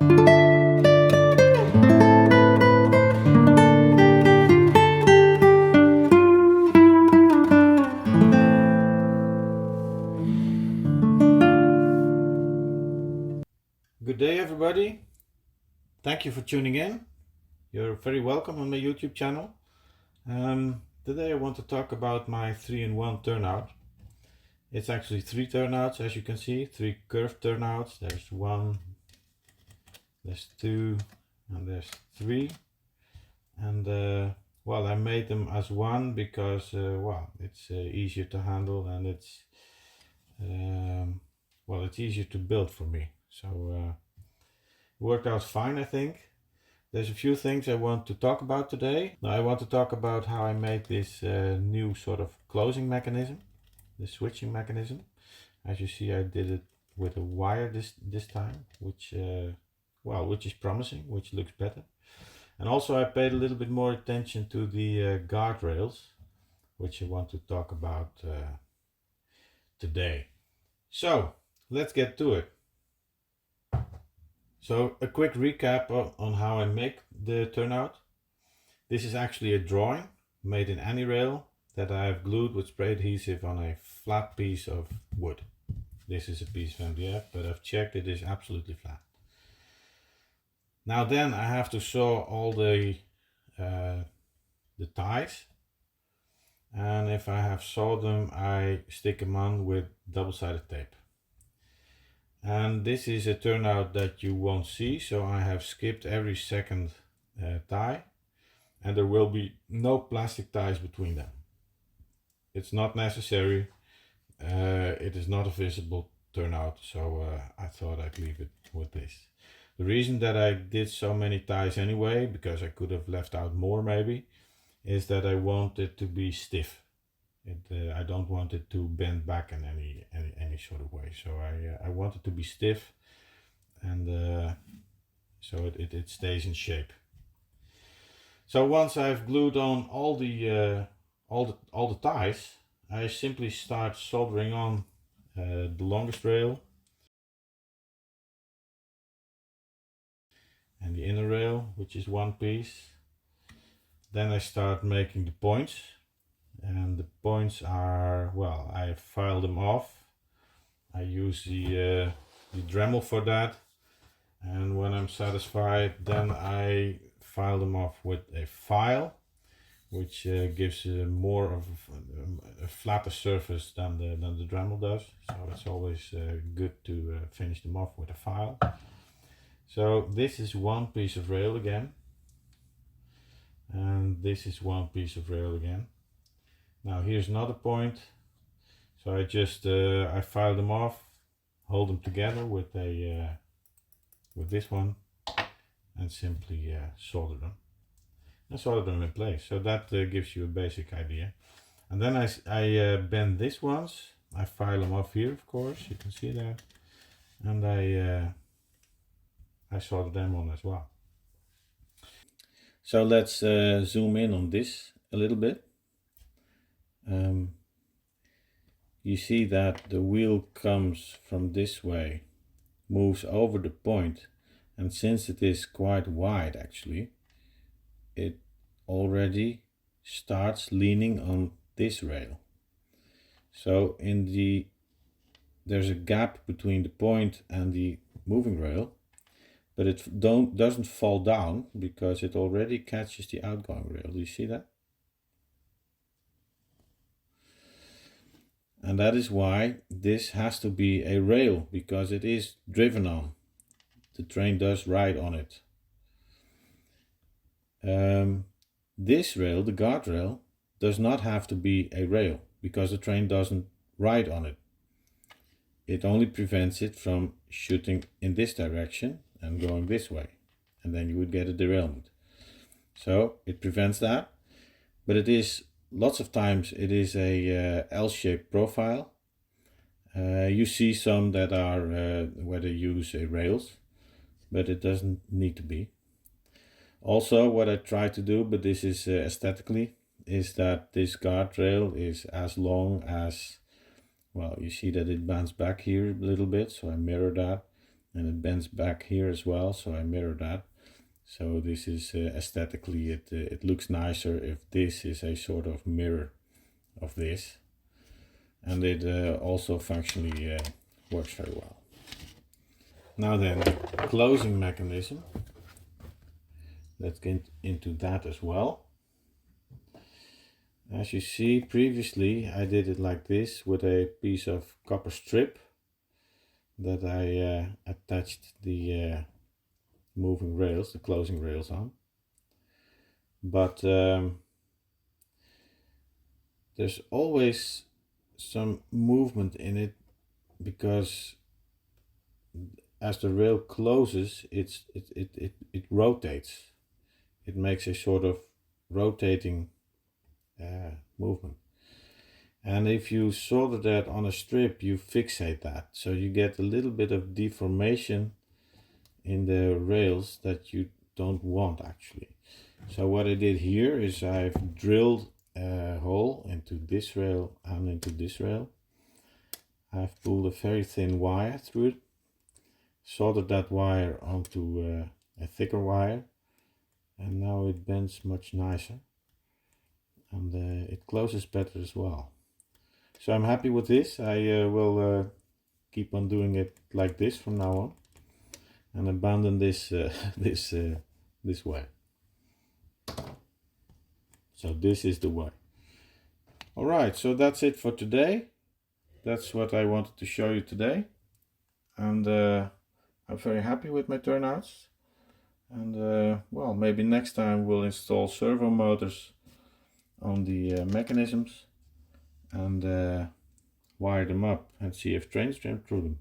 Good day, everybody. Thank you for tuning in. You're very welcome on my YouTube channel. Today I want to talk about my 3-in-1 turnout. It's actually 3 turnouts, as you can see, 3 curved turnouts. There's 1, there's 2, and there's 3. And well, I made them as one because well, it's easier to handle, and it's well, it's easier to build for me. So it worked out fine, I think. There's a few things I want to talk about today. Now, I want to talk about how I made this new sort of closing mechanism, the switching mechanism. As you see, I did it with a wire this time, which well, which is promising, which looks better. And also I paid a little bit more attention to the guardrails, which I want to talk about today. So let's get to it. So a quick recap on how I make the turnout. This is actually a drawing made in AnyRail that I have glued with spray adhesive on a flat piece of wood. This is a piece of MDF, but I've checked it is absolutely flat. Now then I have to saw all the ties, and if I have sawed them, I stick them on with double-sided tape. And this is a turnout that you won't see, so I have skipped every second tie, and there will be no plastic ties between them. It's not necessary. It is not a visible turnout, so I thought I'd leave it with this. The reason that I did so many ties anyway, because I could have left out more maybe, is that I want it to be stiff. I don't want it to bend back in any sort of way. So I want it to be stiff, and so it stays in shape. So once I've glued on all the ties, I simply start soldering on the longest rail and the inner rail, which is one piece. Then I start making the points. And the points are, well, I file them off. I use the Dremel for that, and when I'm satisfied, then I file them off with a file, which gives more of a flatter surface than the Dremel does. So it's always good to finish them off with a file. So this is one piece of rail again, and this is one piece of rail again. Now here's another point. So I just I file them off, hold them together with this one, and simply solder them. And solder them in place. So that gives you a basic idea. And then I bend this once. I file them off here, of course. You can see that, and I solder them on as well. So let's zoom in on this a little bit. You see that the wheel comes from this way, moves over the point, and since it is quite wide actually, it already starts leaning on this rail. So there's a gap between the point and the moving rail, but it doesn't fall down because it already catches the outgoing rail. Do you see that? And that is why this has to be a rail, because it is driven on. The train does ride on it. This rail, the guardrail, does not have to be a rail because the train doesn't ride on it. It only prevents it from shooting in this direction and going this way, and then you would get a derailment. So it prevents that, but it is lots of times it is a L-shaped profile. You see some that are where they use rails, but it doesn't need to be. Also, what I try to do, but this is aesthetically, is that this guardrail is as long as, well, you see that it bends back here a little bit, so I mirror that. and it bends back here as well, so I mirror that. So this is aesthetically, it looks nicer if this is a sort of mirror of this, and it also functionally works very well. Now then, the closing mechanism, let's get into that as well. As you see, previously I did it like this with a piece of copper strip that I attached the moving rails, the closing rails on. But there's always some movement in it, because as the rail closes, it rotates. It makes a sort of rotating movement. And if you solder that on a strip, you fixate that. So you get a little bit of deformation in the rails that you don't want actually. So what I did here is I've drilled a hole into this rail and into this rail. I've pulled a very thin wire through it, soldered that wire onto a thicker wire, and now it bends much nicer, and it closes better as well. So I'm happy with this. I will keep on doing it like this from now on, and abandon this this way. So this is the way. All right, so that's it for today. That's what I wanted to show you today, and I'm very happy with my turnouts. And well, maybe next time we'll install servo motors on the mechanisms and wire them up and see if trains jump through them.